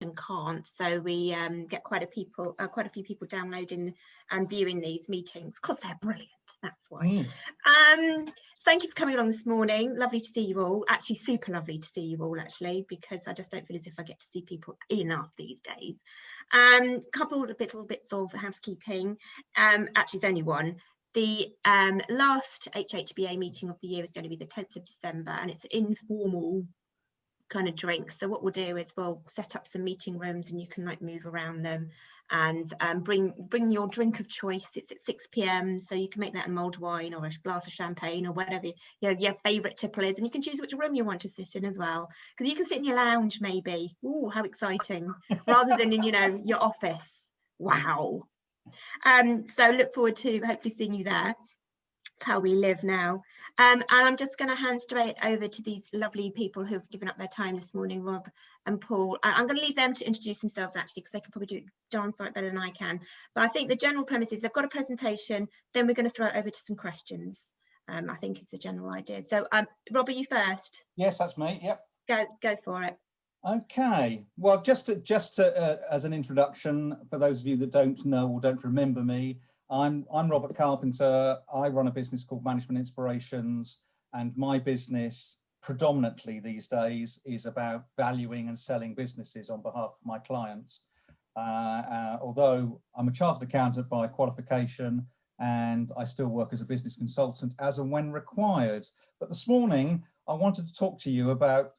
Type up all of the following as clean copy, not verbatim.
and can't, so we get quite a few people downloading and viewing these meetings because they're brilliant, that's why. Thank you for coming along this morning. Lovely to see you all. Actually, super lovely to see you all, actually, because I just don't feel as if I get to see people enough these days. Couple of little bits of housekeeping. Actually, it's only one. The last HHBA meeting of the year is going to be the 10th of December, and it's an informal kind of drink. So what we'll do is we'll set up some meeting rooms and you can like move around them, and bring your drink of choice. It's at 6 p.m, so you can make that a mulled wine or a glass of champagne or whatever your favorite tipple is, and you can choose which room you want to sit in as well, because you can sit in your lounge maybe. Ooh, how exciting. Rather than in your office. Wow. So look forward to hopefully seeing you there. How we live now. And I'm just going to hand straight over to these lovely people who've given up their time this morning, Rob and Paul. I'm going to leave them to introduce themselves, actually, because they can probably do it darn sight better than I can. But I think the general premise is they've got a presentation, then we're going to throw it over to some questions. I think it's the general idea. So Rob, are you first? Yes, that's me. Yep. Go for it. Okay. Well, just as an introduction, for those of you that don't know or don't remember me, I'm Robert Carpenter. I run a business called Management Inspirations, and my business predominantly these days is about valuing and selling businesses on behalf of my clients. Although I'm a chartered accountant by qualification, and I still work as a business consultant as and when required. But this morning, I wanted to talk to you about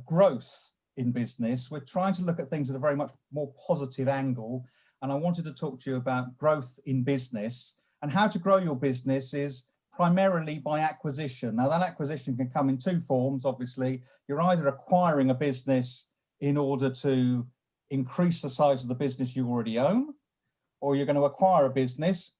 growth in business. We're trying to look at things at a very much more positive angle. And I wanted to talk to you about growth in business, and how to grow your business is primarily by acquisition. Now, that acquisition can come in two forms, obviously. You're either acquiring a business in order to increase the size of the business you already own, or you're going to acquire a business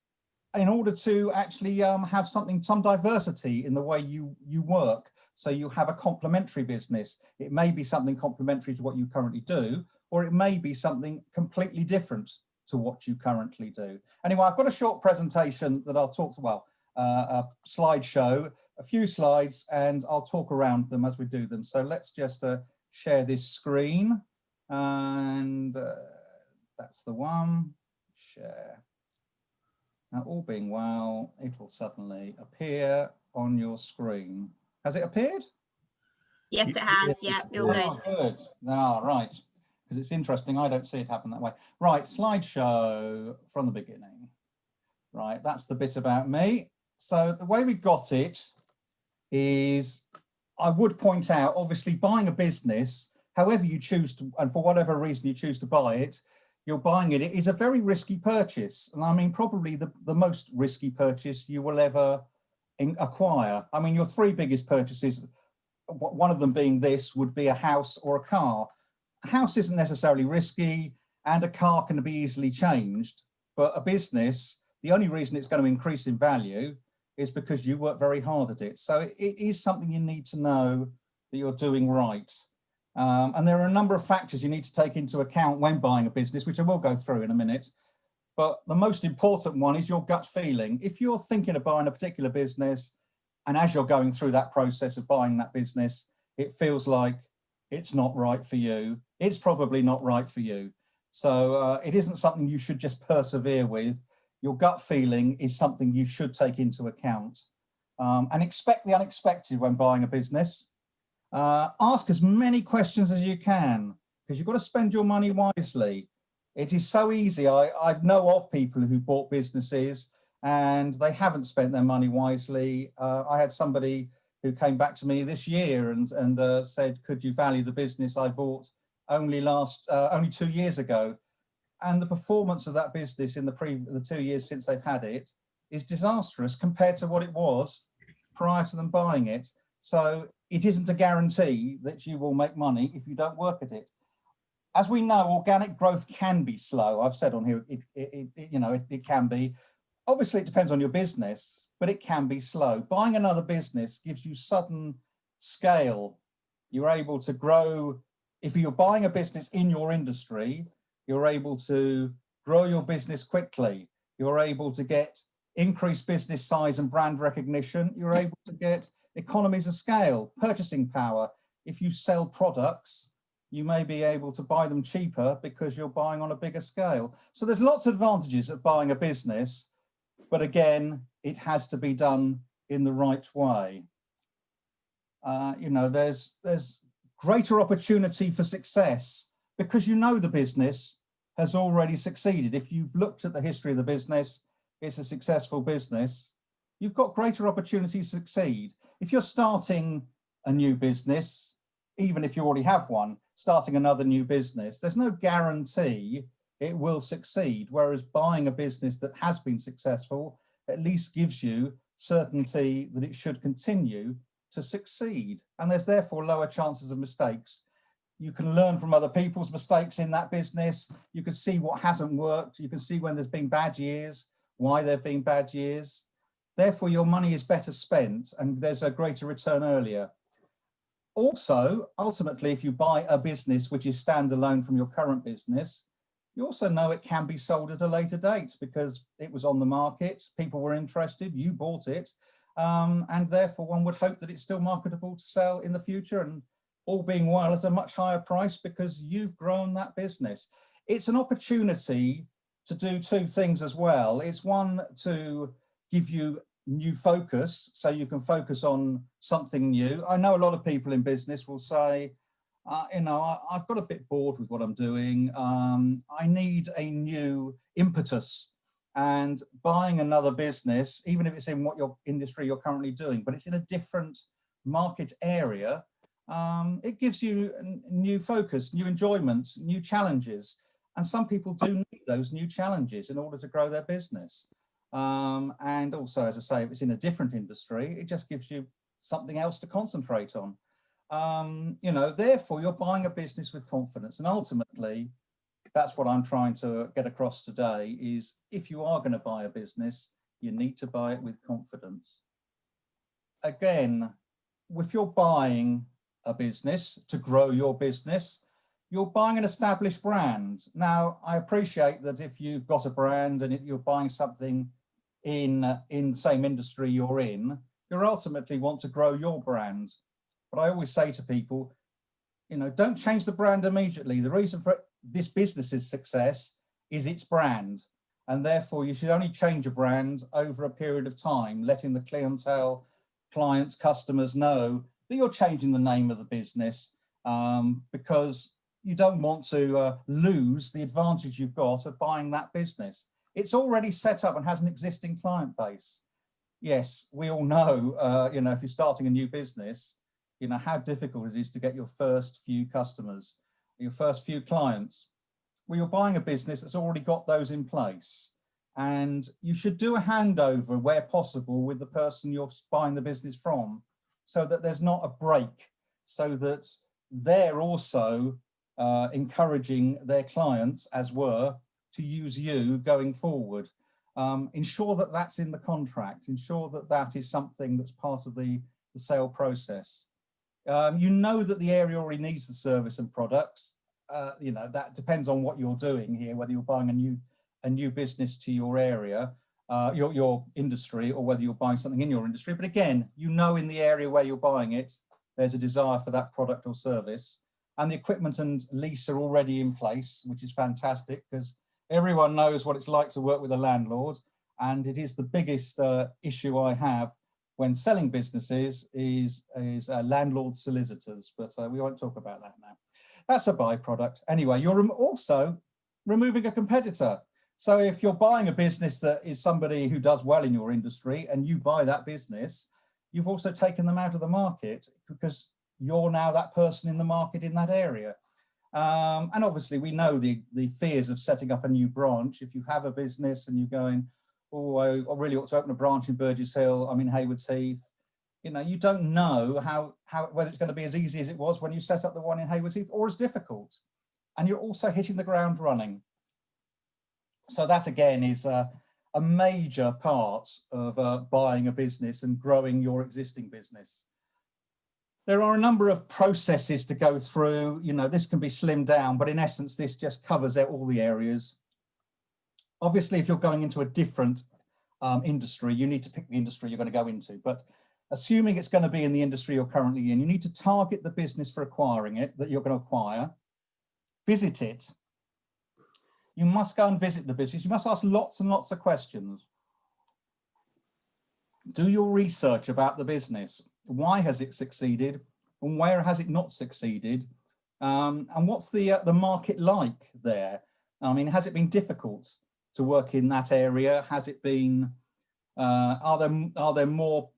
in order to actually have some diversity in the way you work. So you have a complementary business. It may be something complementary to what you currently do, or it may be something completely different to what you currently do. Anyway, I've got a short presentation that I'll talk to, a slideshow, a few slides, and I'll talk around them as we do them. So let's just share this screen, and that's the one. Share. Now, all being well, it'll suddenly appear on your screen. Has it appeared? Yes, it has. Yeah, you're good. Good. All right. Because it's interesting, I don't see it happen that way. Right, slideshow from the beginning. Right, that's the bit about me. So the way we got it is, I would point out, obviously buying a business, however you choose to, and for whatever reason you choose to buy it, you're buying it. It is a very risky purchase. And I mean, probably the most risky purchase you will ever acquire. I mean, your three biggest purchases, one of them being this, would be a house or a car. A house isn't necessarily risky, and a car can be easily changed, but a business, the only reason it's going to increase in value is because you work very hard at it. So it is something you need to know that you're doing right. And there are a number of factors you need to take into account when buying a business, which I will go through in a minute. But the most important one is your gut feeling. If you're thinking of buying a particular business, and as you're going through that process of buying that business, it feels like it's not right for you, it's probably not right for you. So it isn't something you should just persevere with. Your gut feeling is something you should take into account. And expect the unexpected when buying a business. Ask as many questions as you can, because you've got to spend your money wisely. It is so easy. I know of people who bought businesses and they haven't spent their money wisely. I had somebody who came back to me this year and said, could you value the business I bought only 2 years ago? And the performance of that business in the 2 years since they've had it is disastrous compared to what it was prior to them buying it. So it isn't a guarantee that you will make money if you don't work at it. As we know, organic growth can be slow. I've said on here, it can be. Obviously, it depends on your business, but it can be slow. Buying another business gives you sudden scale. You're able to grow. If you're buying a business in your industry, you're able to grow your business quickly. You're able to get increased business size and brand recognition. You're able to get economies of scale, purchasing power. If you sell products, you may be able to buy them cheaper because you're buying on a bigger scale. So there's lots of advantages of buying a business, but again, it has to be done in the right way. You know, there's greater opportunity for success because you know the business has already succeeded. If you've looked at the history of the business, it's a successful business, you've got greater opportunity to succeed. If you're starting a new business, even if you already have one, starting another new business, there's no guarantee it will succeed. Whereas buying a business that has been successful at least gives you certainty that it should continue to succeed. And there's therefore lower chances of mistakes. You can learn from other people's mistakes in that business. You can see what hasn't worked. You can see when there's been bad years, why there've been bad years. Therefore, your money is better spent and there's a greater return earlier. Also, ultimately, if you buy a business which is standalone from your current business, you also know it can be sold at a later date because it was on the market, people were interested, you bought it, and therefore one would hope that it's still marketable to sell in the future, and all being well at a much higher price because you've grown that business. It's an opportunity to do two things as well. It's one, to give you new focus, so you can focus on something new. I know a lot of people in business will say, you know, I've got a bit bored with what I'm doing. I need a new impetus, and buying another business, even if it's in what your industry you're currently doing, but it's in a different market area, it gives you new focus, new enjoyment, new challenges. And some people do need those new challenges in order to grow their business. And also, as I say, if it's in a different industry, it just gives you something else to concentrate on. You know, therefore, you're buying a business with confidence. And ultimately, that's what I'm trying to get across today is if you are going to buy a business, you need to buy it with confidence. Again, if you're buying a business to grow your business, you're buying an established brand. Now, I appreciate that if you've got a brand and you're buying something in the same industry you're in, you ultimately want to grow your brand. But I always say to people, you know, don't change the brand immediately. The reason for this business's success is its brand. And therefore you should only change a brand over a period of time, letting the clientele, clients, customers know that you're changing the name of the business, because you don't want to lose the advantage you've got of buying that business. It's already set up and has an existing client base. Yes, we all know, you know, if you're starting a new business, you know how difficult it is to get your first few customers, your first few clients. Well, you're buying a business that's already got those in place, and you should do a handover where possible with the person you're buying the business from, so that there's not a break, so that they're also encouraging their clients, as were, to use you going forward. Ensure that that's in the contract. Ensure that that is something that's part of the sale process. You know that the area already needs the service and products. You know, that depends on what you're doing here, whether you're buying a new business to your area, your industry, or whether you're buying something in your industry. But again, you know in the area where you're buying it, there's a desire for that product or service. And the equipment and lease are already in place, which is fantastic because everyone knows what it's like to work with a landlord. And it is the biggest issue I have when selling businesses is landlord solicitors, but we won't talk about that now. That's a byproduct. Anyway, you're also removing a competitor. So if you're buying a business that is somebody who does well in your industry and you buy that business, you've also taken them out of the market because you're now that person in the market in that area. And obviously we know the fears of setting up a new branch. If you have a business and you're going, oh, I really ought to open a branch in Burgess Hill, I'm in Haywards Heath, you know, you don't know whether it's going to be as easy as it was when you set up the one in Haywards Heath, or as difficult. And you're also hitting the ground running. So that again is a major part of buying a business and growing your existing business. There are a number of processes to go through. You know, this can be slimmed down, but in essence, this just covers all the areas. Obviously, if you're going into a different industry, you need to pick the industry you're going to go into. But assuming it's going to be in the industry you're currently in, you need to target the business for acquiring it, that you're going to acquire. visit it. You must go and visit the business. You must ask lots and lots of questions. Do your research about the business. Why has it succeeded and where has it not succeeded? And what's the market like there? I mean, has it been difficult to work in that area? Has it been, are there more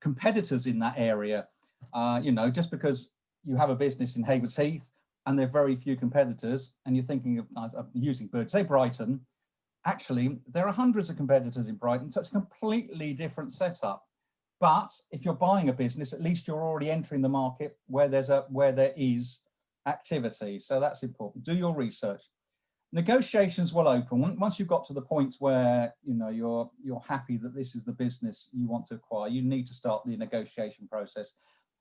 competitors in that area? You know, just because you have a business in Haywards Heath and there are very few competitors, and you're thinking of using say Brighton, actually there are hundreds of competitors in Brighton, so it's a completely different setup. But if you're buying a business, at least you're already entering the market where there is activity. So that's important. Do your research. Negotiations will open once you've got to the point where you know you're happy that this is the business you want to acquire. You need to start the negotiation process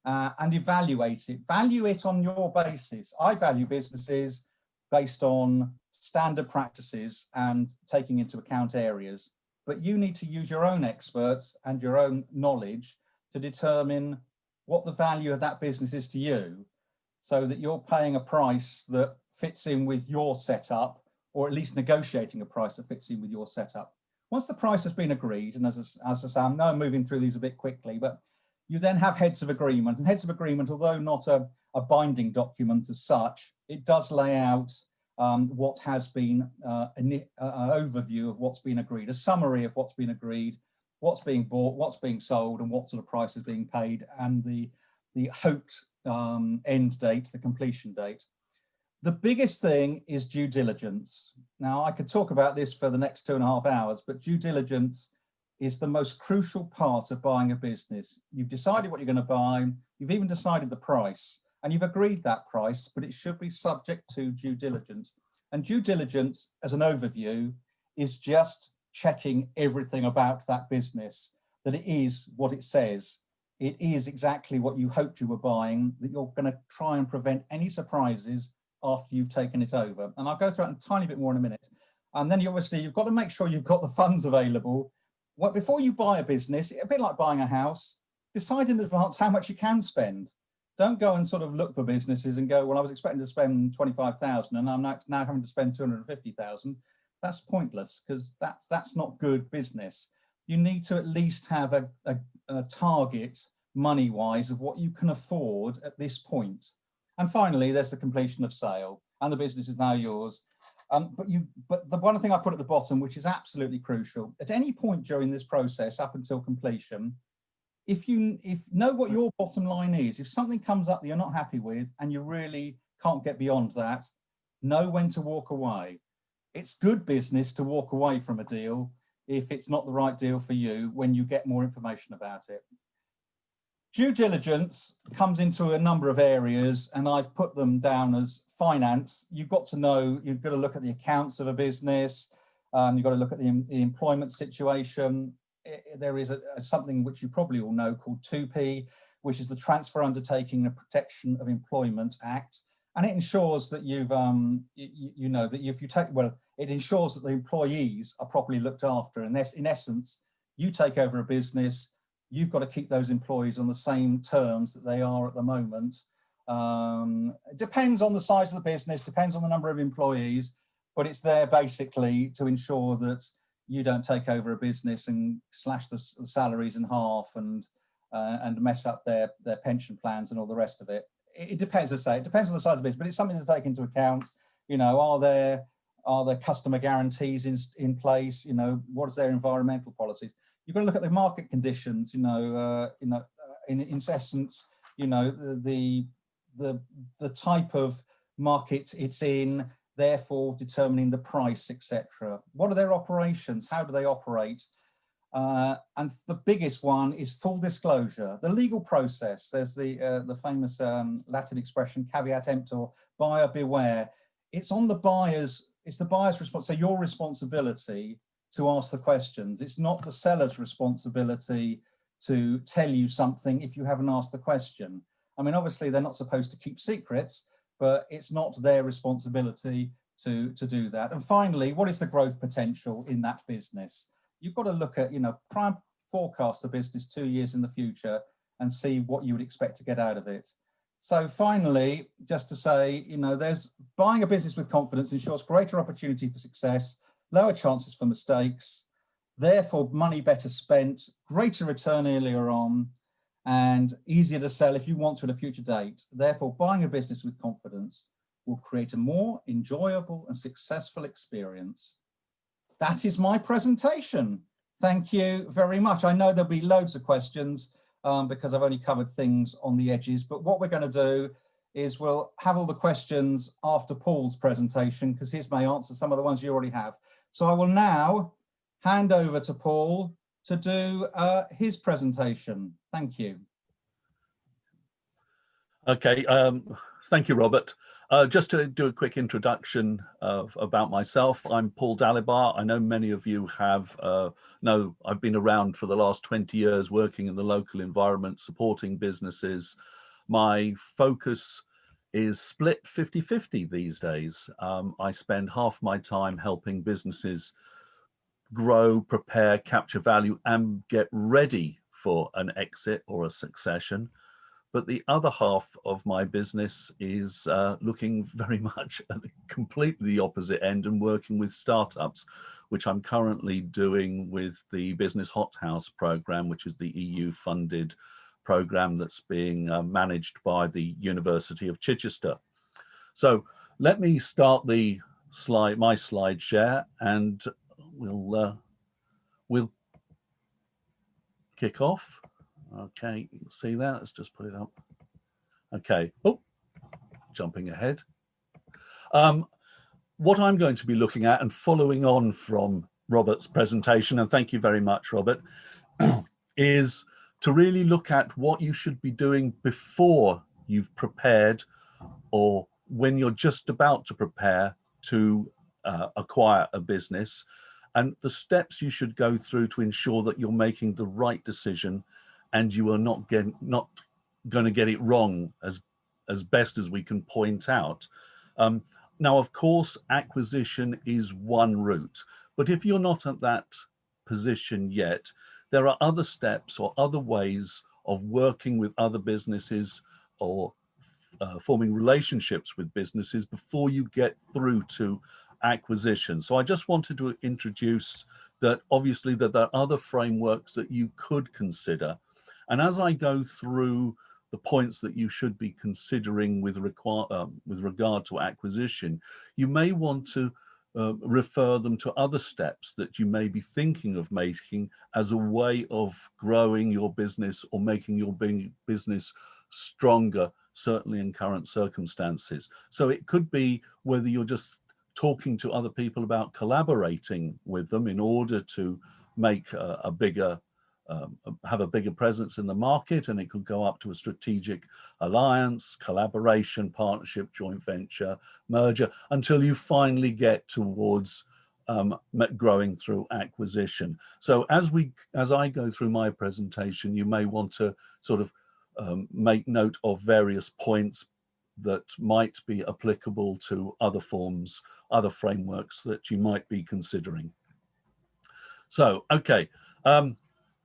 and evaluate it. Value it on your basis. I value businesses based on standard practices and taking into account areas. But you need to use your own experts and your own knowledge to determine what the value of that business is to you, so that you're paying a price that fits in with your setup, or at least negotiating a price that fits in with your setup. Once the price has been agreed, and as I say, I know I'm moving through these a bit quickly, but you then have heads of agreement. And heads of agreement, although not a binding document as such, it does lay out what has been an overview of what's been agreed, a summary of what's been agreed, what's being bought, what's being sold, and what sort of price is being paid, and the hoped end date, the completion date. The biggest thing is due diligence. Now, I could talk about this for the next 2.5 hours, but due diligence is the most crucial part of buying a business. You've decided what you're going to buy, you've even decided the price, and you've agreed that price, but it should be subject to due diligence. And due diligence, as an overview, is just checking everything about that business, that it is what it says. It is exactly what you hoped you were buying, that you're going to try and prevent any surprises after you've taken it over. And I'll go through that a tiny bit more in a minute. And then you've got to make sure you've got the funds available. Well, before you buy a business, a bit like buying a house, decide in advance how much you can spend. Don't go and sort of look for businesses and go, well, I was expecting to spend 25,000 and I'm now having to spend 250,000. That's pointless, because that's not good business. You need to at least have a target money-wise of what you can afford at this point. And finally, there's the completion of sale, and the business is now yours. But the one thing I put at the bottom, which is absolutely crucial, at any point during this process up until completion, if know what your bottom line is, if something comes up that you're not happy with and you really can't get beyond that, know when to walk away. It's good business to walk away from a deal if it's not the right deal for you when you get more information about it. Due diligence comes into a number of areas, and I've put them down as finance. You've got to know, you've got to look at the accounts of a business, you've got to look at the employment situation. There is something which you probably all know called 2P, which is the Transfer Undertaking and Protection of Employment Act. And it ensures that it ensures that the employees are properly looked after. And in essence, you take over a business, you've got to keep those employees on the same terms that they are at the moment. It depends on the size of the business, depends on the number of employees, but it's there basically to ensure that you don't take over a business and slash the salaries in half and mess up their pension plans and all the rest of it. It depends, as I say, it depends on the size of the business, but it's something to take into account. You know, are there customer guarantees in place? You know, what is their environmental policies? You've got to look at the market conditions. In essence, you know, the type of market it's in, therefore determining the price, etc. What are their operations? How do they operate? And the biggest one is full disclosure, the legal process. There's the famous Latin expression, caveat emptor, buyer beware. It's on the buyer's, it's the buyer's response, so your responsibility to ask the questions. It's not the seller's responsibility to tell you something if you haven't asked the question. I mean, obviously they're not supposed to keep secrets, but it's not their responsibility to do that. And finally, what is the growth potential in that business? You've got to look at, try and forecast the business 2 years in the future and see what you would expect to get out of it. So finally, just to say, you know, there's buying a business with confidence ensures greater opportunity for success, lower chances for mistakes, therefore money better spent, greater return earlier on, and easier to sell if you want to at a future date. Therefore, buying a business with confidence will create a more enjoyable and successful experience. That is my presentation. Thank you very much. I know there'll be loads of questions because I've only covered things on the edges, but what we're going to do is we'll have all the questions after Paul's presentation, because his may answer some of the ones you already have. So I will now hand over to Paul to do his presentation. Thank you. Okay, thank you, Robert. Just to do a quick introduction about myself, I'm Paul Dalibar. I know many of you have know I've been around for the last 20 years working in the local environment, supporting businesses. My focus is split 50-50 these days. I spend half my time helping businesses grow, prepare, capture value, and get ready for an exit or a succession. But the other half of my business is looking very much at the completely opposite end and working with startups, which I'm currently doing with the Business Hothouse program, which is the EU-funded program that's being managed by the University of Chichester. So let me start my slide share, and we'll kick off. Okay, you can see that. Let's just put it up. Okay. Oh, jumping ahead. What I'm going to be looking at, and following on from Robert's presentation, and thank you very much, Robert, is to really look at what you should be doing before you've prepared, or when you're just about to prepare to acquire a business, and the steps you should go through to ensure that you're making the right decision and you are not going to get it wrong as best as we can point out. Now, of course, acquisition is one route, but if you're not at that position yet, there are other steps or other ways of working with other businesses or forming relationships with businesses before you get through to acquisition. So I just wanted to introduce that obviously that there are other frameworks that you could consider. And as I go through the points that you should be considering with regard to acquisition, you may want to refer them to other steps that you may be thinking of making as a way of growing your business or making your business stronger, certainly in current circumstances. So it could be whether you're just talking to other people about collaborating with them in order to make have a bigger presence in the market, and it could go up to a strategic alliance, collaboration, partnership, joint venture, merger, until you finally get towards growing through acquisition. So as I go through my presentation, you may want to sort of make note of various points that might be applicable to other forms, other frameworks that you might be considering. So, okay.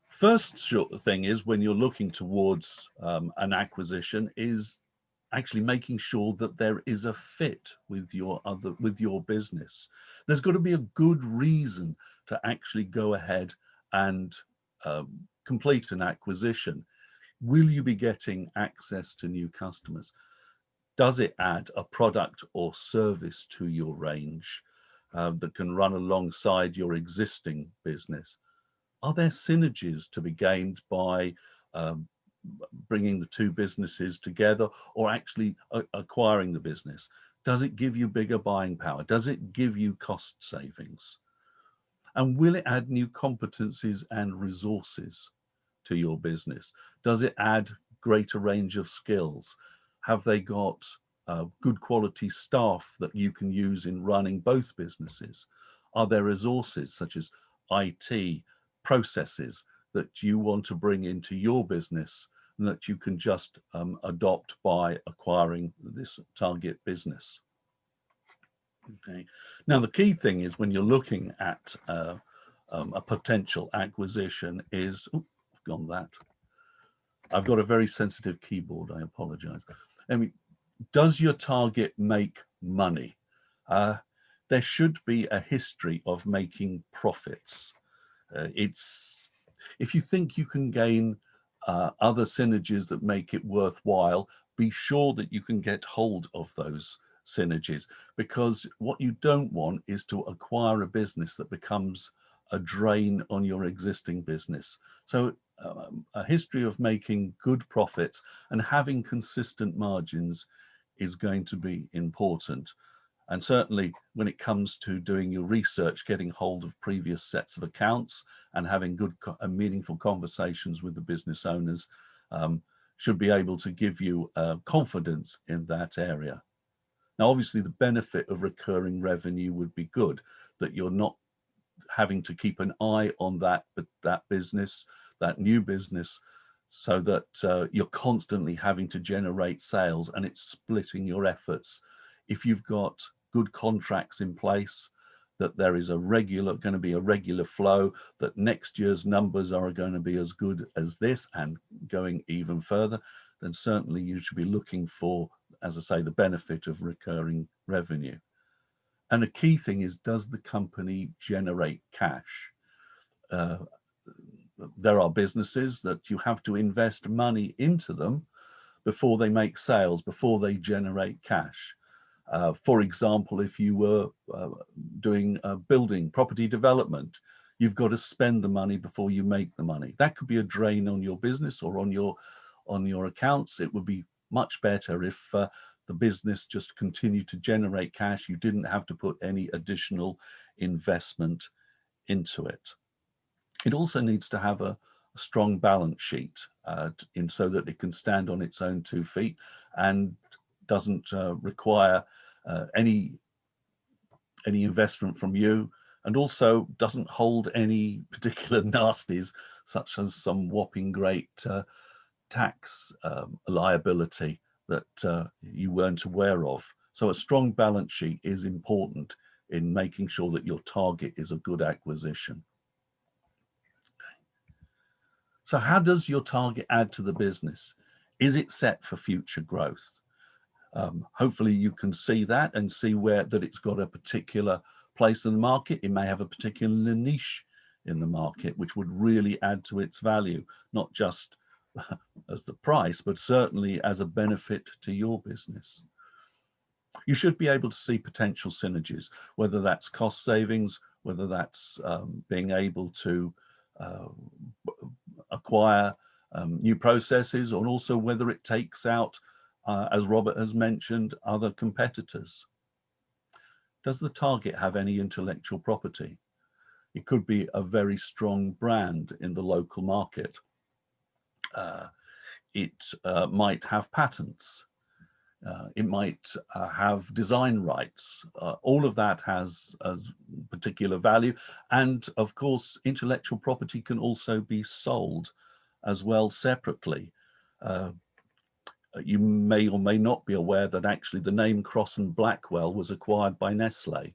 First short thing is when you're looking towards an acquisition is actually making sure that there is a fit with your business. There's got to be a good reason to actually go ahead and complete an acquisition. Will you be getting access to new customers? Does it add a product or service to your range that can run alongside your existing business? Are there synergies to be gained by bringing the two businesses together or actually acquiring the business? Does it give you bigger buying power? Does it give you cost savings? And will it add new competencies and resources to your business? Does it add greater range of skills? Have they got good quality staff that you can use in running both businesses? Are there resources such as IT, processes that you want to bring into your business and that you can just adopt by acquiring this target business? Okay. Now, the key thing is when you're looking at a potential acquisition is, I've got a very sensitive keyboard, I apologize. I mean, does your target make money? There should be a history of making profits. If you think you can gain other synergies that make it worthwhile, be sure that you can get hold of those synergies, because what you don't want is to acquire a business that becomes a drain on your existing business. So a history of making good profits and having consistent margins is going to be important. And certainly when it comes to doing your research, getting hold of previous sets of accounts and having good and meaningful conversations with the business owners should be able to give you confidence in that area. Now, obviously, the benefit of recurring revenue would be good, that you're not having to keep an eye on that business, that new business, so that you're constantly having to generate sales, and it's splitting your efforts. If you've got good contracts in place, that there is going to be a regular flow, that next year's numbers are going to be as good as this and going even further, then certainly you should be looking for, as I say, the benefit of recurring revenue. And a key thing is, does the company generate cash? There are businesses that you have to invest money into them before they make sales, before they generate cash. For example, if you were doing building property development, you've got to spend the money before you make the money. That could be a drain on your business or on your accounts. It would be much better if the business just continued to generate cash. You didn't have to put any additional investment into it. It also needs to have a strong balance sheet so that it can stand on its own 2 feet and doesn't require any investment from you, and also doesn't hold any particular nasties, such as some whopping great tax liability that you weren't aware of. So a strong balance sheet is important in making sure that your target is a good acquisition. So how does your target add to the business? Is it set for future growth? Hopefully you can see that and see that it's got a particular place in the market. It may have a particular niche in the market, which would really add to its value, not just as the price, but certainly as a benefit to your business. You should be able to see potential synergies, whether that's cost savings, whether that's being able to acquire new processes, and also whether it takes out, as Robert has mentioned, other competitors. Does the target have any intellectual property? It could be a very strong brand in the local market. It might have patents. It might have design rights. All of that has particular value. And of course, intellectual property can also be sold as well separately. You may or may not be aware that actually the name Cross and Blackwell was acquired by Nestle.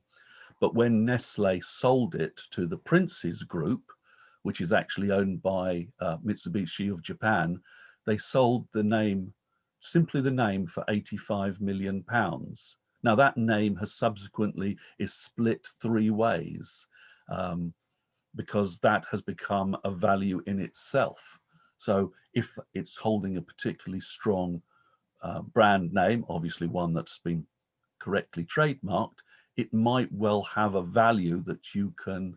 But when Nestle sold it to the Princes Group, which is actually owned by Mitsubishi of Japan, they sold the name, simply the name, for £85 million. Now that name has subsequently is split 3 ways because that has become a value in itself. So if it's holding a particularly strong brand name, obviously one that's been correctly trademarked, it might well have a value that you can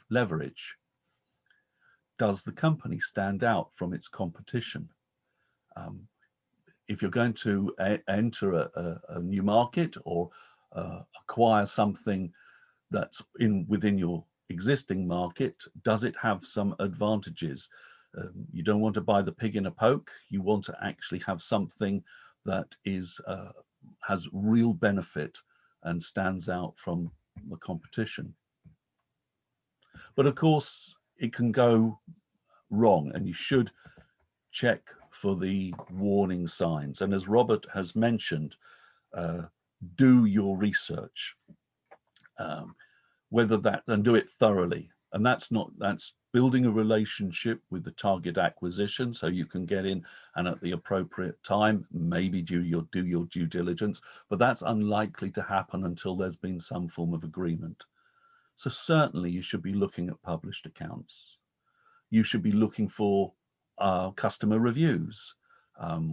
leverage. Does the company stand out from its competition? If you're going to enter a new market or acquire something that's within your existing market, does it have some advantages? You don't want to buy the pig in a poke. You want to actually have something that has real benefit and stands out from the competition. But of course, it can go wrong, and you should check for the warning signs. And as Robert has mentioned, do your research, and do it thoroughly. And that's building a relationship with the target acquisition, so you can get in and at the appropriate time, maybe do your due diligence, but that's unlikely to happen until there's been some form of agreement. So certainly you should be looking at published accounts. You should be looking for customer reviews,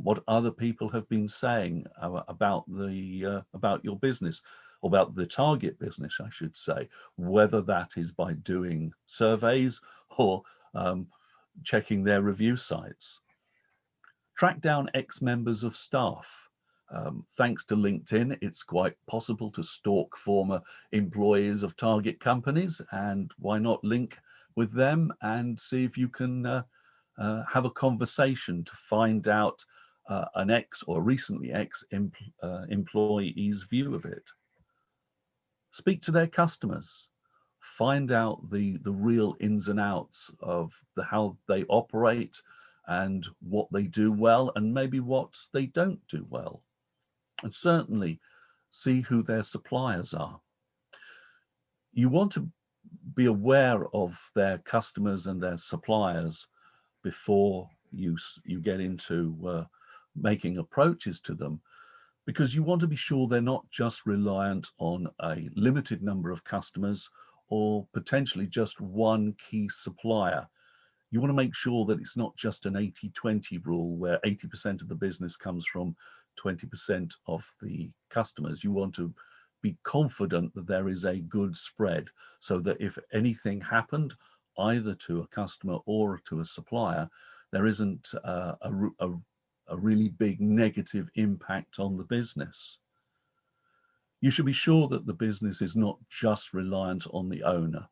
what other people have been saying about your business, or about the target business, I should say, whether that is by doing surveys or checking their review sites. Track down ex-members of staff. Thanks to LinkedIn, it's quite possible to stalk former employees of target companies, and why not link with them and see if you can have a conversation to find out an ex or recently employee's view of it. Speak to their customers. Find out the real ins and outs of how they operate and what they do well and maybe what they don't do well. And certainly see who their suppliers are. You want to be aware of their customers and their suppliers before you get into making approaches to them, because you want to be sure they're not just reliant on a limited number of customers or potentially just one key supplier. You want to make sure that it's not just an 80-20 rule where 80% of the business comes from 20% of the customers. You want to be confident that there is a good spread, so that if anything happened either to a customer or to a supplier, there isn't a really big negative impact on the business. You should be sure that the business is not just reliant on the owner,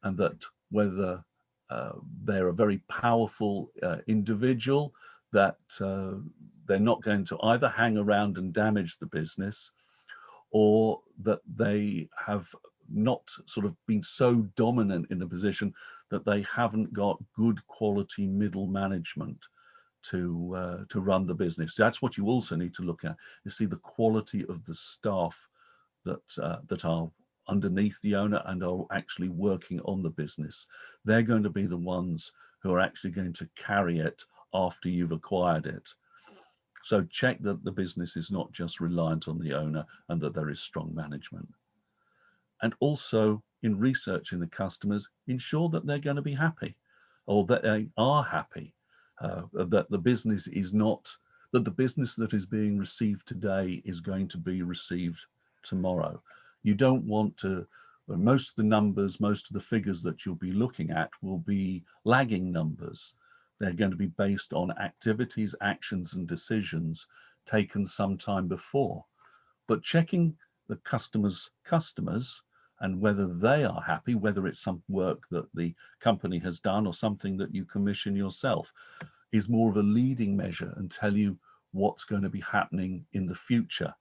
and that whether they're a very powerful individual, that they're not going to either hang around and damage the business, or that they have not sort of been so dominant in a position that they haven't got good quality middle management to run the business. That's what you also need to look at, is see the quality of the staff that are underneath the owner and are actually working on the business. They're going to be the ones who are actually going to carry it after you've acquired it. So check that the business is not just reliant on the owner and that there is strong management. And also, in researching the customers, ensure that they're going to be happy, or that they are happy, that the business is not, that the business that is being received today is going to be received tomorrow. You don't want to, most of the numbers, most of the figures that you'll be looking at will be lagging numbers. They're going to be based on activities, actions, and decisions taken some time before. But checking the customers' and whether they are happy, whether it's some work that the company has done or something that you commission yourself, is more of a leading measure and tell you what's going to be happening in the future.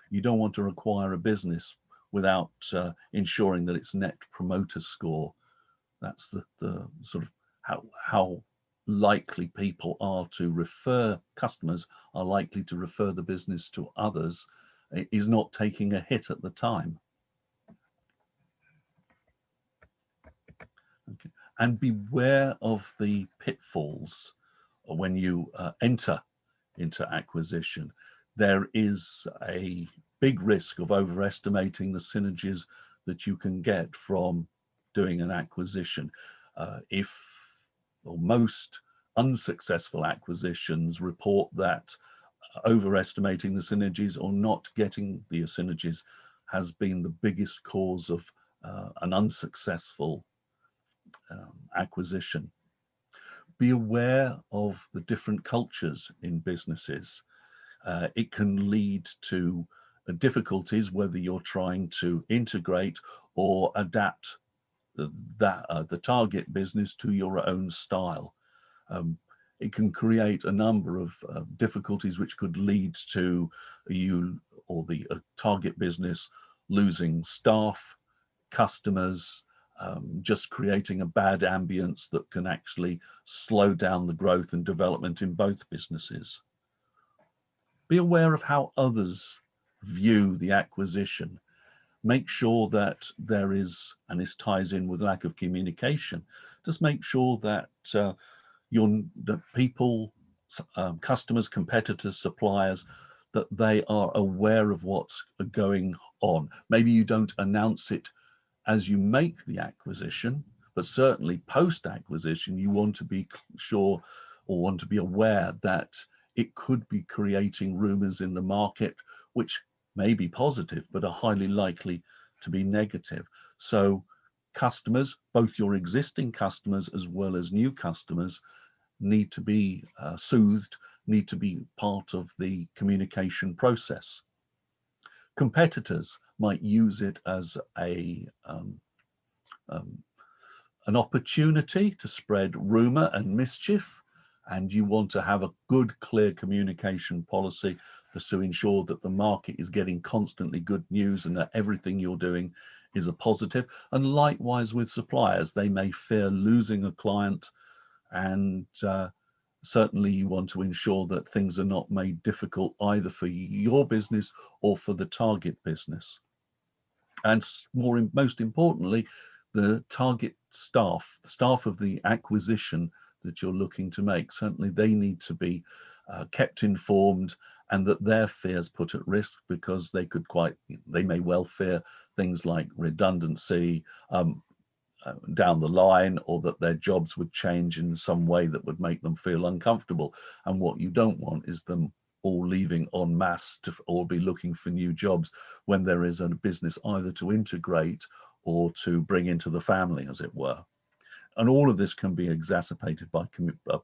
You don't want to acquire a business without ensuring that its net promoter score, that's the sort of how likely people are to refer, customers are likely to refer the business to others, is not taking a hit at the time. Okay. And beware of the pitfalls when you enter into acquisition. There is a big risk of overestimating the synergies that you can get from doing an acquisition. Most unsuccessful acquisitions report that overestimating the synergies or not getting the synergies has been the biggest cause of an unsuccessful acquisition. Be aware of the different cultures in businesses. It can lead to difficulties whether you're trying to integrate or adapt the target business to your own style. It can create a number of difficulties which could lead to you or the target business losing staff, customers, just creating a bad ambience that can actually slow down the growth and development in both businesses. Be aware of how others view the acquisition. make sure that there is, and this ties in with lack of communication, just make sure that the people, customers, competitors, suppliers, that they are aware of what's going on. Maybe you don't announce it as you make the acquisition, but certainly post-acquisition, you want to be sure or want to be aware that it could be creating rumors in the market, which may be positive, but are highly likely to be negative. So customers, both your existing customers as well as new customers, need to be soothed, need to be part of the communication process. Competitors might use it as an opportunity to spread rumor and mischief, and you want to have a good, clear communication policy to ensure that the market is getting constantly good news and that everything you're doing is a positive. And likewise with suppliers, they may fear losing a client, and certainly you want to ensure that things are not made difficult either for your business or for the target business. And most importantly, the target staff, the staff of the acquisition that you're looking to make, certainly they need to be kept informed, and that their fears put at risk, because they may well fear things like redundancy down the line, or that their jobs would change in some way that would make them feel uncomfortable. And what you don't want is them all leaving en masse or be looking for new jobs when there is a business either to integrate or to bring into the family, as it were. And all of this can be exacerbated by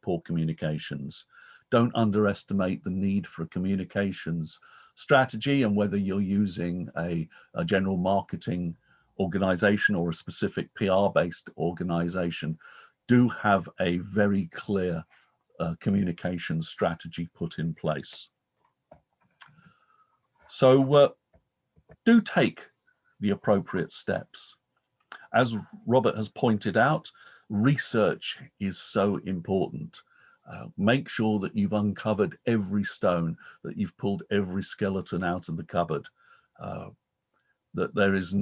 poor communications. Don't underestimate the need for a communications strategy, and whether you're using a general marketing organization or a specific PR-based organization, do have a very clear communication strategy put in place. So do take the appropriate steps. As Robert has pointed out, research is so important. Make sure that you've uncovered every stone, that you've pulled every skeleton out of the cupboard, that there is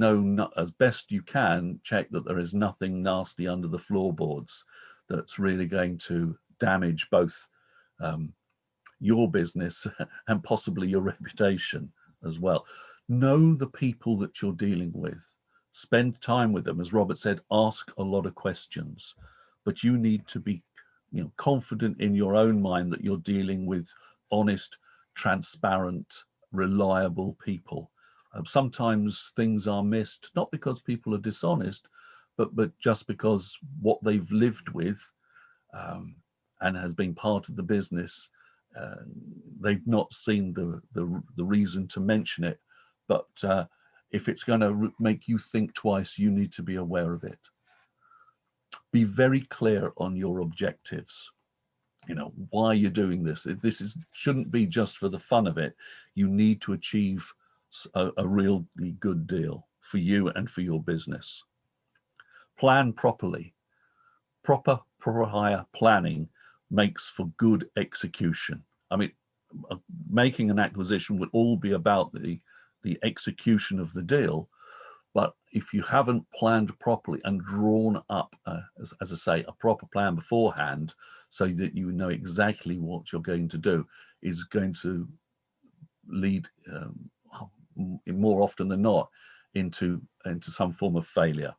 as best you can, check that there is nothing nasty under the floorboards that's really going to damage both your business and possibly your reputation as well. Know the people that you're dealing with. Spend time with them. As Robert said, ask a lot of questions, but you need to be confident in your own mind that you're dealing with honest, transparent, reliable people. Sometimes things are missed, not because people are dishonest, but just because what they've lived with and has been part of the business, they've not seen the reason to mention it. But if it's going to make you think twice, you need to be aware of it. Be very clear on your objectives. Why you're doing this. This shouldn't be just for the fun of it. You need to achieve a really good deal for you and for your business. Plan properly. Proper prior planning makes for good execution. I mean, making an acquisition would all be about the execution of the deal, but if you haven't planned properly and drawn up, as I say, a proper plan beforehand, so that you know exactly what you're going to do, is going to lead more often than not into some form of failure.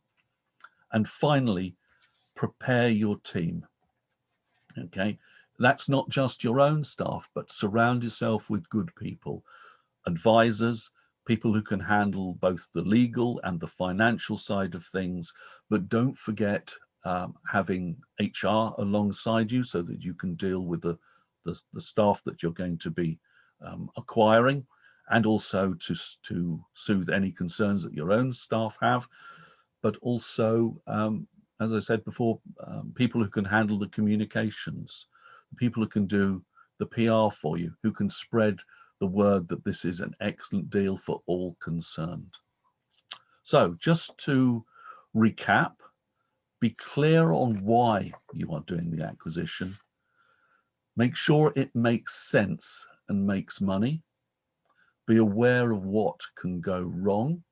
And finally, prepare your team. Okay, that's not just your own staff, but surround yourself with good people, advisors, people who can handle both the legal and the financial side of things. But don't forget having HR alongside you, so that you can deal with the staff that you're going to be acquiring, and also to soothe any concerns that your own staff have. But also, as I said before, people who can handle the communications, people who can do the PR for you, who can spread the word that this is an excellent deal for all concerned. So just to recap, be clear on why you are doing the acquisition. Make sure it makes sense and makes money. Be aware of what can go wrong.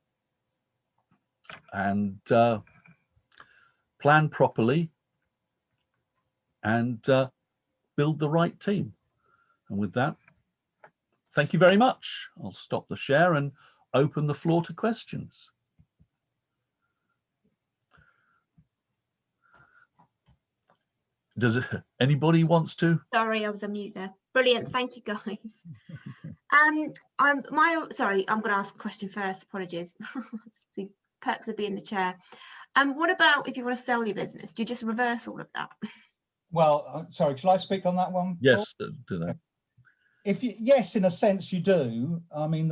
and plan properly and build the right team. And with that, thank you very much. I'll stop the share and open the floor to questions. Does anybody wants to? Sorry, I was on mute there. Brilliant, thank you guys. I'm going to ask a question first. Apologies. The perks of being the chair. What about if you want to sell your business? Do you just reverse all of that? Well, sorry, shall I speak on that one? Yes, do that. Yes, in a sense you do. I mean,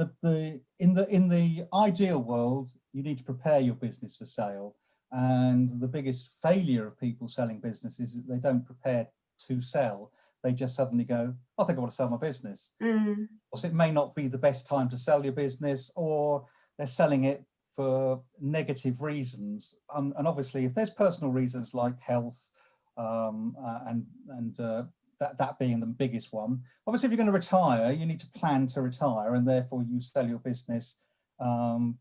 in the ideal world, you need to prepare your business for sale. And the biggest failure of people selling businesses is that they don't prepare to sell. They just suddenly go, I think I want to sell my business. Mm. Or it may not be the best time to sell your business, or they're selling it for negative reasons. And obviously, if there's personal reasons like health and that being the biggest one, obviously, if you're going to retire, you need to plan to retire, and therefore you sell your business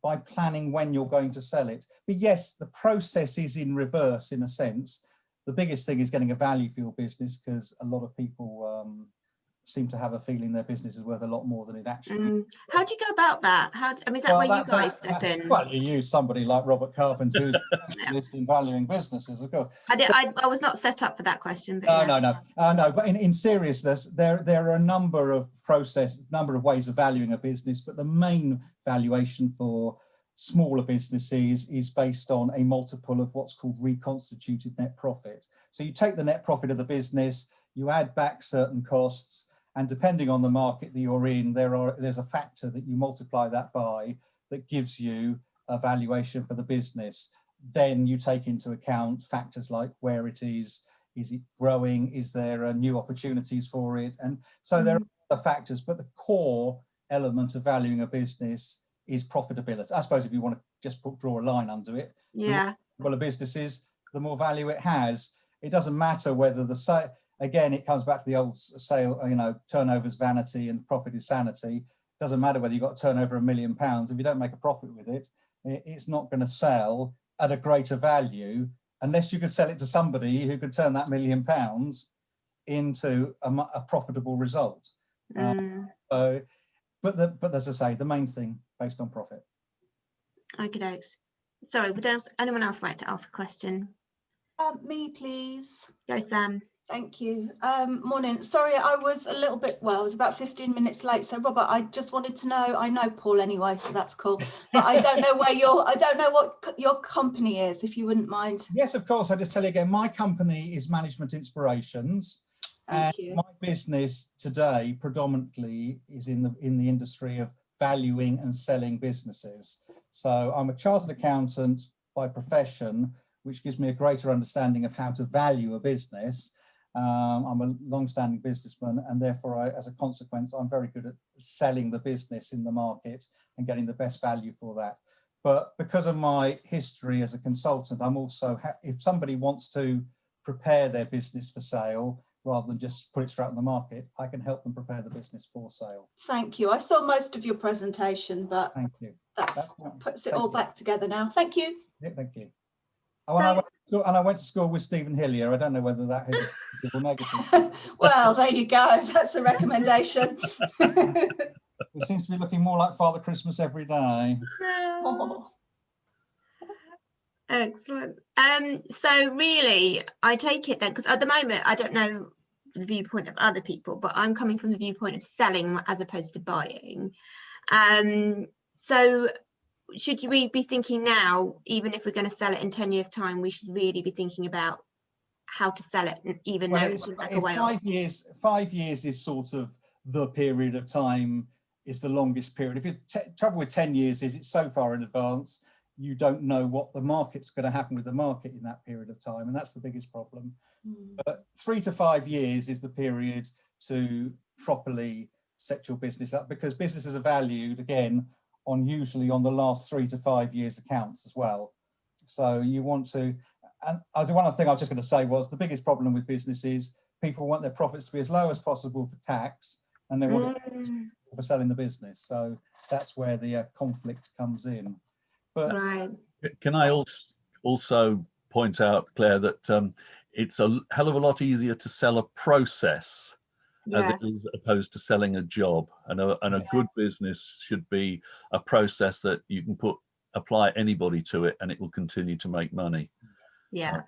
by planning when you're going to sell it. But yes, the process is in reverse in a sense. The biggest thing is getting a value for your business, because a lot of people seem to have a feeling their business is worth a lot more than it actually is. How do you go about that? Is that where you guys step in? Well, you use somebody like Robert Carpenter, who's specialist in valuing businesses, of course. I was not set up for that question. But no. But in seriousness, there are a number of ways of valuing a business, but the main valuation for smaller businesses is based on a multiple of what's called reconstituted net profit. So you take the net profit of the business, you add back certain costs, and depending on the market that you're in, there's a factor that you multiply that by that gives you a valuation for the business. Then you take into account factors like where it is it growing, is there new opportunities for it? And so there are other factors, but the core element of valuing a business is profitability. I suppose if you want to just draw a line under it, yeah, the more a business is, the more value it has. It doesn't matter whether again, it comes back to the old sale, turnover's vanity and profit is sanity. It doesn't matter whether you've got a turnover of £1 million. If you don't make a profit with it, it's not going to sell at a greater value unless you could sell it to somebody who could turn that £1 million into a profitable result. But as I say, the main thing based on profit. Okay, sorry, would anyone else like to ask a question? Me, please. Go, Sam. Thank you. Morning. Sorry, I was I was about 15 minutes late. So, Robert, I just wanted to know. I know Paul anyway, so that's cool. But I don't know I don't know what your company is, if you wouldn't mind. Yes, of course. I'll just tell you again. My company is Management Inspirations, and my business today predominantly is in the industry of valuing and selling businesses. So I'm a chartered accountant by profession, which gives me a greater understanding of how to value a business. I'm a long-standing businessman, and therefore, as a consequence, I'm very good at selling the business in the market and getting the best value for that. But because of my history as a consultant, I'm also, if somebody wants to prepare their business for sale, rather than just put it straight on the market, I can help them prepare the business for sale. Thank you. I saw most of your presentation, but thank you. That puts it all back together now. Thank you. Yeah, thank you. Oh, and I went to school with Stephen Hillier. I don't know whether that is positive or negative. Well, there you go. That's a recommendation. It seems to be looking more like Father Christmas every day. Oh. Excellent. So really, I take it then, because at the moment, I don't know the viewpoint of other people, but I'm coming from the viewpoint of selling as opposed to buying. So should we be thinking now, even if we're going to sell it in 10 years' time, we should really be thinking about how to sell it, even though it's like a way off? 5 years is sort of the period of time, is the longest period. If you're trouble with 10 years is it's so far in advance, you don't know what the market's going to happen with the market in that period of time, and that's the biggest problem. But 3 to 5 years is the period to properly set your business up, because businesses are valued again usually on the last 3 to 5 years accounts as well. So you want to, and one thing I was just going to say was the biggest problem with businesses, people want their profits to be as low as possible for tax, and they want it for selling the business. So that's where the conflict comes in. But Can I also point out, Claire, that it's a hell of a lot easier to sell a process as it is opposed to selling a job, and a good business should be a process that you can apply anybody to it and it will continue to make money. Yeah,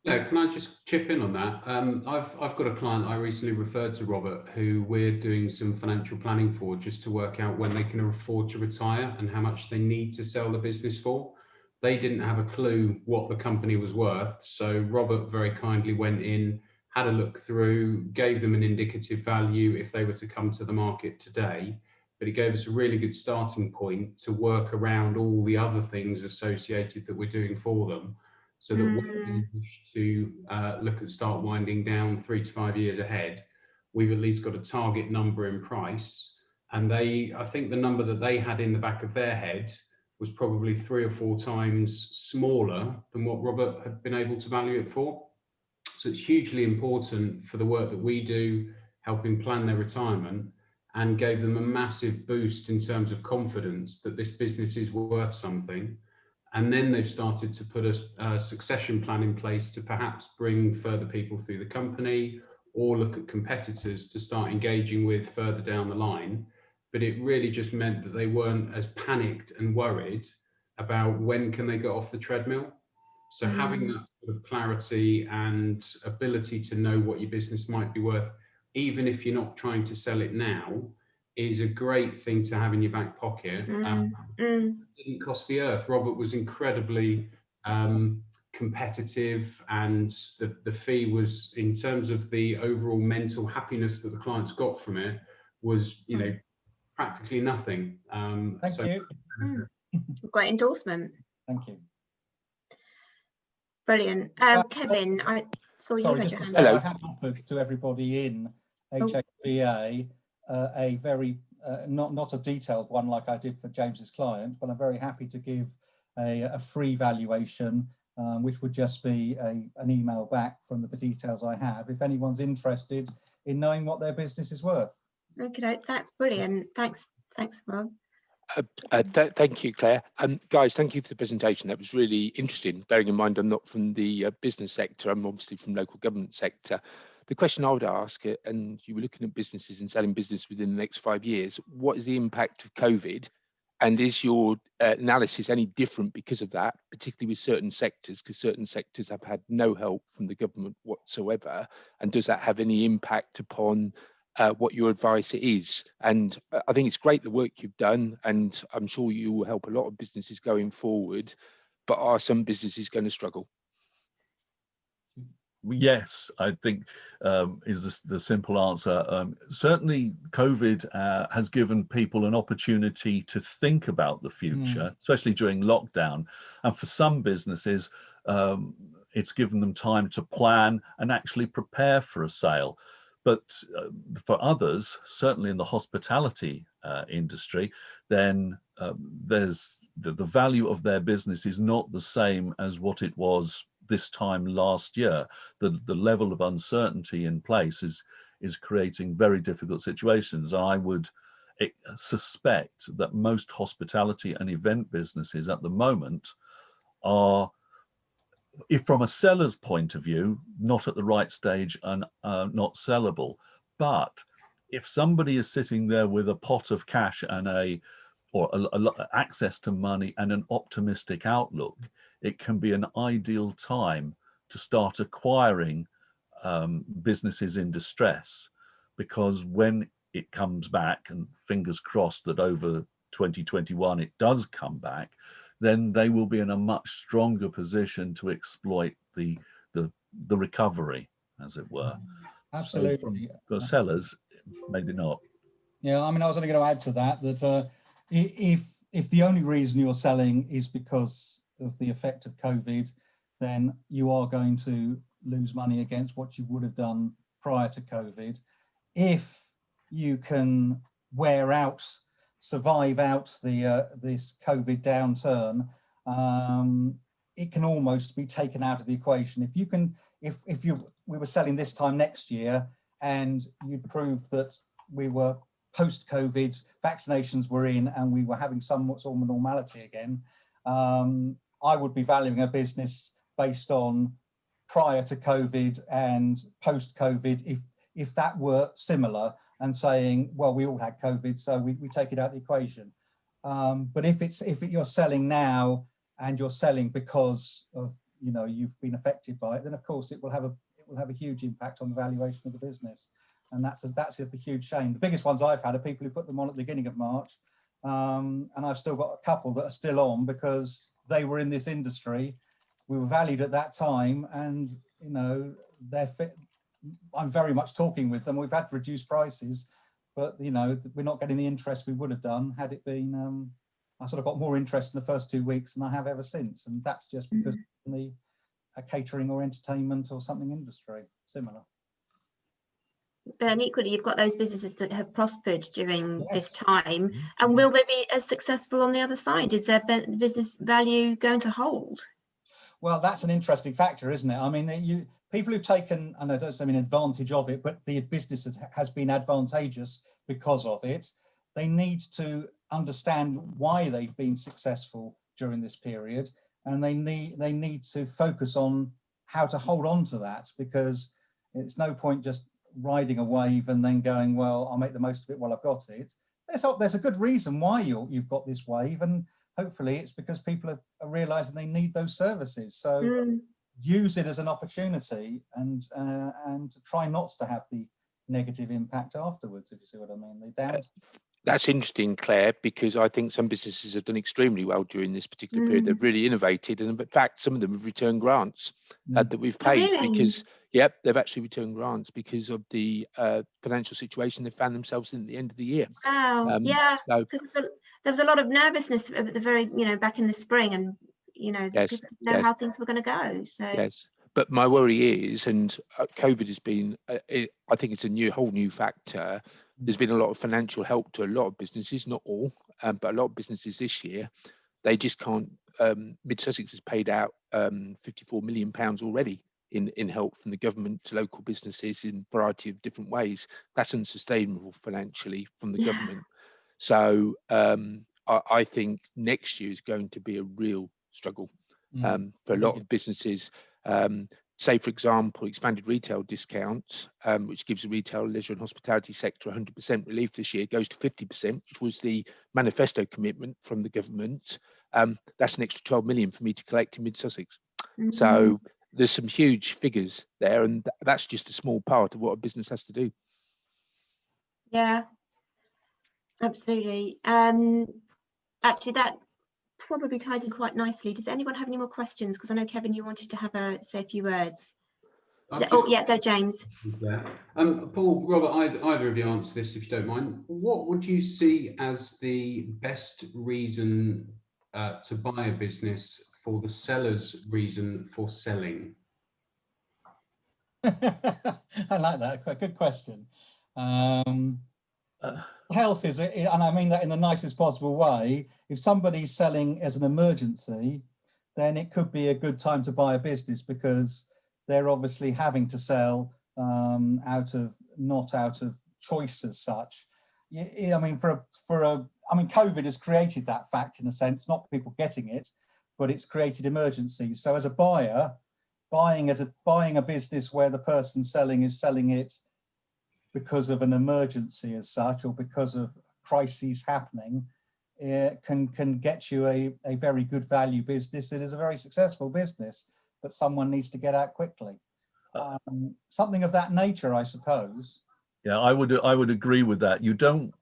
can I just chip in on that? I've got a client I recently referred to, Robert, who we're doing some financial planning for, just to work out when they can afford to retire and how much they need to sell the business for. They didn't have a clue what the company was worth, so Robert very kindly went in, had a look through, gave them an indicative value if they were to come to the market today, but it gave us a really good starting point to work around all the other things associated that we're doing for them, so that when we wish to start winding down 3 to 5 years ahead, we've at least got a target number in price. And I think the number that they had in the back of their head was probably 3 or 4 times smaller than what Robert had been able to value it for. So it's hugely important for the work that we do, helping plan their retirement, and gave them a massive boost in terms of confidence that this business is worth something. And then they've started to put a succession plan in place to perhaps bring further people through the company or look at competitors to start engaging with further down the line. But it really just meant that they weren't as panicked and worried about when can they get off the treadmill. So having that sort of clarity and ability to know what your business might be worth, even if you're not trying to sell it now, is a great thing to have in your back pocket. It didn't cost the earth. Robert was incredibly competitive, and the fee was, in terms of the overall mental happiness that the clients got from it, was, you know, practically nothing. Thank you. Great endorsement. Thank you. Brilliant. Kevin, I saw you. Sorry, just to say, I have offered to everybody in HHBA a very not a detailed one like I did for James's client, but I'm very happy to give a free valuation, which would just be an email back from the details I have, if anyone's interested in knowing what their business is worth. Okay, that's brilliant. Thanks, Rob. Thank you, Claire. Guys, thank you for the presentation. That was really interesting, bearing in mind I'm not from the business sector, I'm obviously from local government sector. The question I would ask, and you were looking at businesses and selling business within the next 5 years, what is the impact of COVID? And is your analysis any different because of that, particularly with certain sectors, because certain sectors have had no help from the government whatsoever? And does that have any impact upon what your advice is? And I think it's great the work you've done, and I'm sure you will help a lot of businesses going forward, but are some businesses going to struggle? Yes, I think is the simple answer. Certainly COVID has given people an opportunity to think about the future, especially during lockdown. And for some businesses, it's given them time to plan and actually prepare for a sale. But for others, certainly in the hospitality industry, then there's the value of their business is not the same as what it was this time last year. The level of uncertainty in place is creating very difficult situations. I would suspect that most hospitality and event businesses at the moment are, if from a seller's point of view, not at the right stage and not sellable. But if somebody is sitting there with a pot of cash and access to money and an optimistic outlook, it can be an ideal time to start acquiring businesses in distress, because when it comes back, and fingers crossed that over 2021 it does come back, then they will be in a much stronger position to exploit the recovery, as it were. Absolutely. So for sellers, maybe not. Yeah, I mean, I was only going to add to that if the only reason you're selling is because of the effect of COVID, then you are going to lose money against what you would have done prior to COVID. If you can survive out this COVID downturn, it can almost be taken out of the equation. If we were selling this time next year and you proved that we were post-COVID, vaccinations were in and we were having somewhat sort of normality again, I would be valuing a business based on prior to COVID and post-COVID, if that were similar, and saying, well, we all had COVID, so we take it out of the equation. But if you're selling now and you're selling because of, you know, you've been affected by it, then of course it will have a huge impact on the valuation of the business, and that's a huge shame. The biggest ones I've had are people who put them on at the beginning of March, and I've still got a couple that are still on because they were in this industry. We were valued at that time, and you know, I'm very much talking with them. We've had reduced prices, but you know, we're not getting the interest we would have done had it been. I sort of got more interest in the first 2 weeks than I have ever since, and that's just because the catering or entertainment or something industry similar. And equally, you've got those businesses that have prospered during this Yes. time, and will they be as successful on the other side? Is their business value going to hold? Well, that's an interesting factor, isn't it? I mean, people who've taken, and I don't mean advantage of it, but the business has been advantageous because of it. They need to understand why they've been successful during this period, and they need to focus on how to hold on to that, because it's no point just riding a wave and then going, well, I'll make the most of it while I've got it. There's a good reason why you've got this wave, and hopefully it's because people are realizing they need those services. So use it as an opportunity, and try not to have the negative impact afterwards, if you see what I mean. That's interesting, Claire, because I think some businesses have done extremely well during this particular period. They've really innovated, and in fact, some of them have returned grants that we've paid because, yep, they've actually returned grants because of the financial situation they found themselves in at the end of the year. Wow, yeah, because there was a lot of nervousness at the very, you know, back in the spring, and you know, people didn't know how things were going to go. So yes. But my worry is, and COVID has been, I think it's a whole new factor. There's been a lot of financial help to a lot of businesses, not all, but a lot of businesses this year. They just can't. Mid Sussex has paid out £54 million already in help from the government to local businesses in a variety of different ways. That's unsustainable financially from the government. So I think next year is going to be a real struggle for a lot of businesses. Say, for example, expanded retail discounts, which gives the retail, leisure and hospitality sector 100% relief this year, goes to 50%, which was the manifesto commitment from the government. That's an extra 12 million for me to collect in Mid Sussex. So there's some huge figures there, and that's just a small part of what a business has to do. yeah, absolutely. Actually, that probably ties in quite nicely. Does anyone have any more questions? Because I know, Kevin, you wanted to say a few words. Yeah, go James. Paul, Robert, either of you answer this if you don't mind. What would you see as the best reason to buy a business for the seller's reason for selling? I like that. Quite a good question. Health is, and I mean that in the nicest possible way. If somebody's selling as an emergency, then it could be a good time to buy a business, because they're obviously having to sell not out of choice as such. I mean, I mean, COVID has created that fact in a sense, not people getting it, but it's created emergencies. So as a buyer, buying a business where the person selling is selling it because of an emergency as such, or because of crises happening, can get you a very good value business that is a very successful business, but someone needs to get out quickly. Something of that nature, I suppose. Yeah, I would agree with that. You don't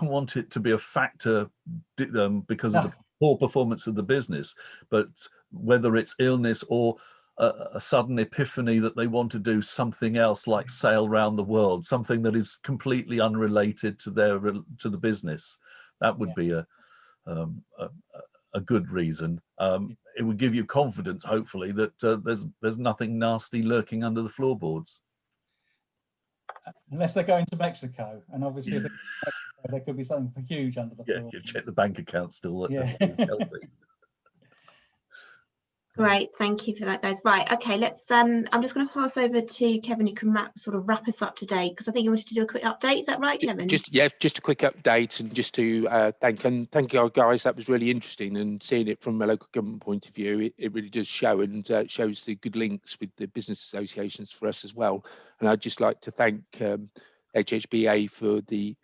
want it to be a factor because of the poor performance of the business, but whether it's illness or a sudden epiphany that they want to do something else, like sail around the world, something that is completely unrelated to the business, that would be a good reason. It would give you confidence, hopefully, that there's nothing nasty lurking under the floorboards. Unless they're going to Mexico, and obviously there could be something huge under the floor. You check the bank account still. Yeah. Healthy. Great, thank you for that, guys. Right, okay, let's I'm just going to pass over to Kevin, who can wrap us up today, because I think you wanted to do a quick update. Is that right, Kevin? Just a quick update, and just to thank you guys. That was really interesting, and seeing it from a local government point of view, it really does show, and shows the good links with the business associations for us as well. And I'd just like to thank HHBA for the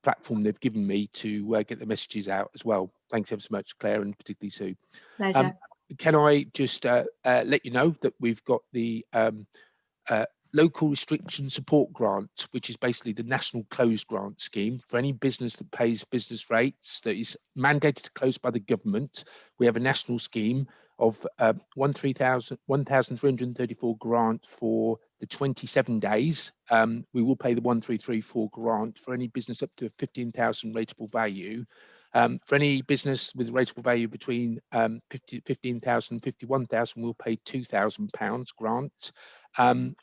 platform they've given me to get the messages out as well. Thanks ever so much, Claire, and particularly Sue. Pleasure. Can I just let you know that we've got the local restriction support grant, which is basically the national close grant scheme for any business that pays business rates that is mandated to close by the government. We have a national scheme of 1,334 grant for the 27 days. We will pay the 1,334 grant for any business up to 15,000 rateable value. For any business with rateable value between 15,000 and 51,000, we'll pay £2,000 grant.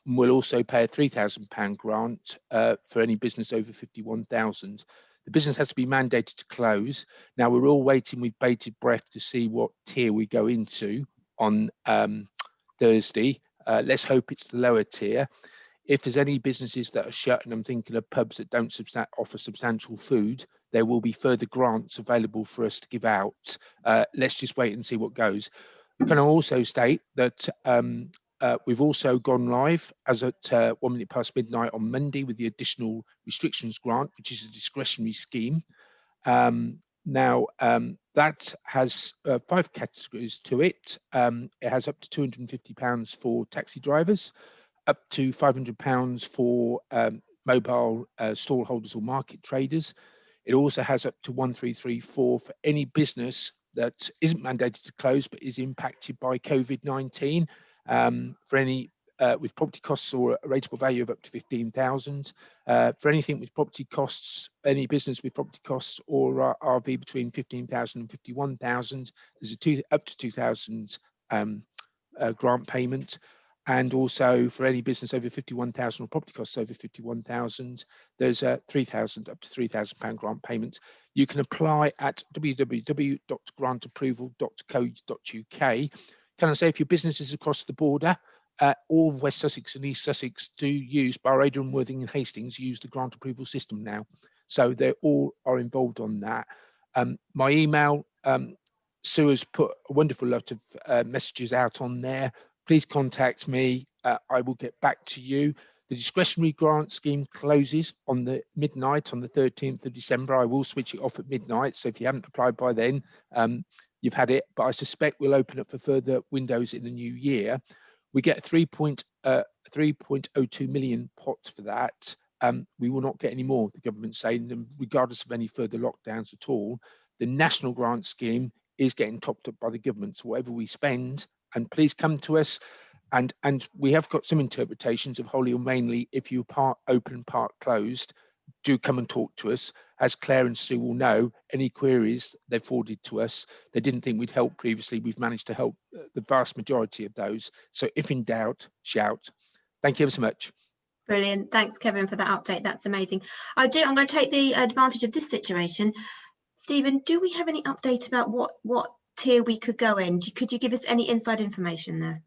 We'll also pay a £3,000 grant for any business over 51,000. The business has to be mandated to close. Now, we're all waiting with bated breath to see what tier we go into on Thursday. Let's hope it's the lower tier. If there's any businesses that are shut, and I'm thinking of pubs that don't offer substantial food, there will be further grants available for us to give out. Let's just wait and see what goes. Can I also state that we've also gone live as at 1 minute past midnight on Monday with the additional restrictions grant, which is a discretionary scheme. Now, that has 5 categories to it. It has up to £250 for taxi drivers, up to £500 for mobile stall holders or market traders. It also has up to 1,334 for any business that isn't mandated to close but is impacted by COVID-19. For any with property costs or a rateable value of up to 15,000. For anything with property costs, any business with property costs or RV between 15,000 and 51,000, there's a up to 2,000 grant payment. And also for any business over 51,000 or property costs over 51,000, there's a 3,000 up to £3,000 grant payment. You can apply at www.grantapproval.co.uk. Can I say, if your business is across the border, all of West Sussex and East Sussex do use, Barada and Worthing and Hastings use the grant approval system now. So they all are involved on that. My email, Sue has put a wonderful lot of messages out on there. Please contact me. I will get back to you. The discretionary grant scheme closes on the midnight on the 13th of December. I will switch it off at midnight. So if you haven't applied by then, you've had it. But I suspect we'll open up for further windows in the new year. We get 3.02 million pots for that. We will not get any more, the government's saying, regardless of any further lockdowns at all. The national grant scheme is getting topped up by the government. So whatever we spend, and please come to us. And we have got some interpretations of wholly or mainly. If you part open, part closed, do come and talk to us. As Claire and Sue will know, any queries they've forwarded to us, they didn't think we'd help previously. We've managed to help the vast majority of those. So if in doubt, shout. Thank you ever so much. Brilliant. Thanks, Kevin, for that update. That's amazing. I'm going to take the advantage of this situation. Stephen, do we have any update about what tier we could go in? Could you give us any inside information there?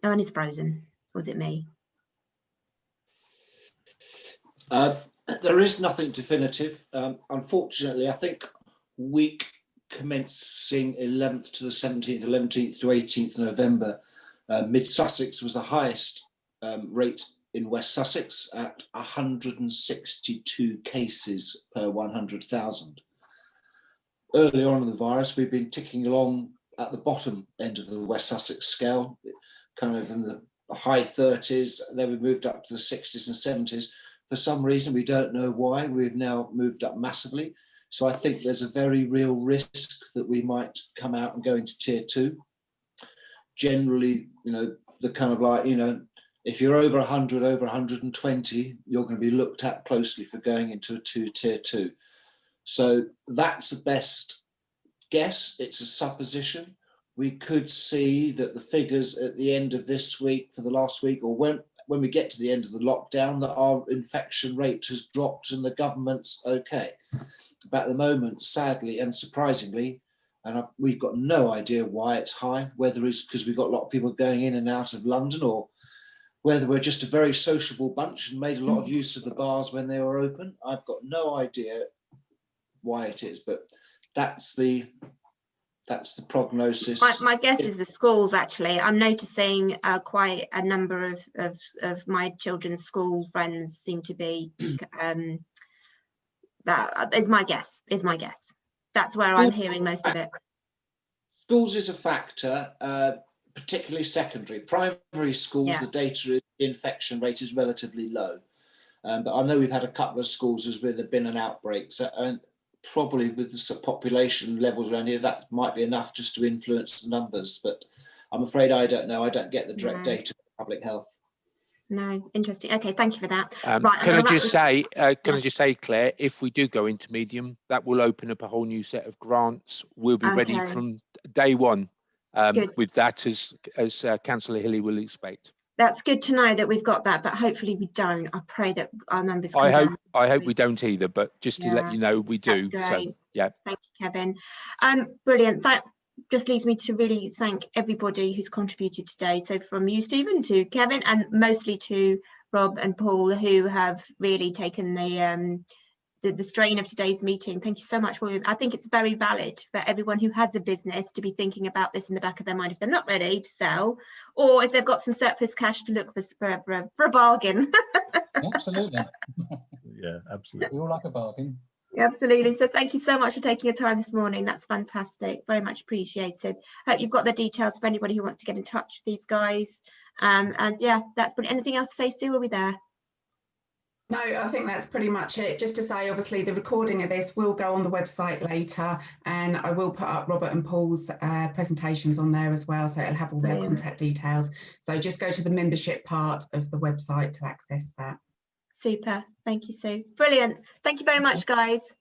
Oh, and it's frozen. Was it me? There is nothing definitive. Unfortunately, I think week commencing 11th to the 17th, 11th to 18th November, Mid Sussex was the highest rate in West Sussex at 162 cases per 100,000. Early on in the virus, we've been ticking along at the bottom end of the West Sussex scale, kind of in the high 30s, then we moved up to the 60s and 70s. For some reason, we don't know why, we've now moved up massively. So I think there's a very real risk that we might come out and go into tier 2. Generally, the kind of like, if you're over 100, over 120, you're going to be looked at closely for going into a tier 2. So that's the best guess. It's a supposition. We could see that the figures at the end of this week, for the last week, or when we get to the end of the lockdown, that our infection rate has dropped and the government's okay. But at the moment, sadly and surprisingly, and we've got no idea why it's high, whether it's because we've got a lot of people going in and out of London, or whether we're just a very sociable bunch and made a lot of use of the bars when they were open. I've got no idea why it is, but that's the prognosis. My guess is the schools, actually. I'm noticing quite a number of my children's school friends seem to be, that is my guess, That's where I'm hearing most of it. Schools is a factor, particularly secondary. Primary schools, Yeah. the data is, the infection rate is relatively low. But I know we've had a couple of schools where there've been an outbreak. So, and probably with the population levels around here, that might be enough just to influence the numbers. But I'm afraid I don't know. I don't get the direct data of public health. No, interesting. Okay, thank you for that. Right, can I just say, Claire, if we do go into medium, that will open up a whole new set of grants. We'll be ready from day one with that, as Councillor Hilly will expect. That's good to know that we've got that, but hopefully we don't. I pray that our numbers come down. I hope we don't either, but just to let you know, we do. That's great. So yeah. Thank you, Kevin. Brilliant. That just leaves me to really thank everybody who's contributed today. So from you, Stephen, to Kevin, and mostly to Rob and Paul, who have really taken the strain of today's meeting. Thank you so much for it. I think it's very valid for everyone who has a business to be thinking about this in the back of their mind if they're not ready to sell, or if they've got some surplus cash to look for a bargain. Absolutely. Yeah, absolutely. We all like a bargain. Absolutely. So thank you so much for taking your time this morning. That's fantastic. Very much appreciated. Hope you've got the details for anybody who wants to get in touch with these guys. And yeah, that's brilliant. Anything else to say, Sue? Are we there? No, I think that's pretty much it. Just to say, obviously, the recording of this will go on the website later, and I will put up Robert and Paul's presentations on there as well, so it'll have all their contact details. So just go to the membership part of the website to access that. Super. Thank you, Sue. Brilliant. Thank you very much, guys.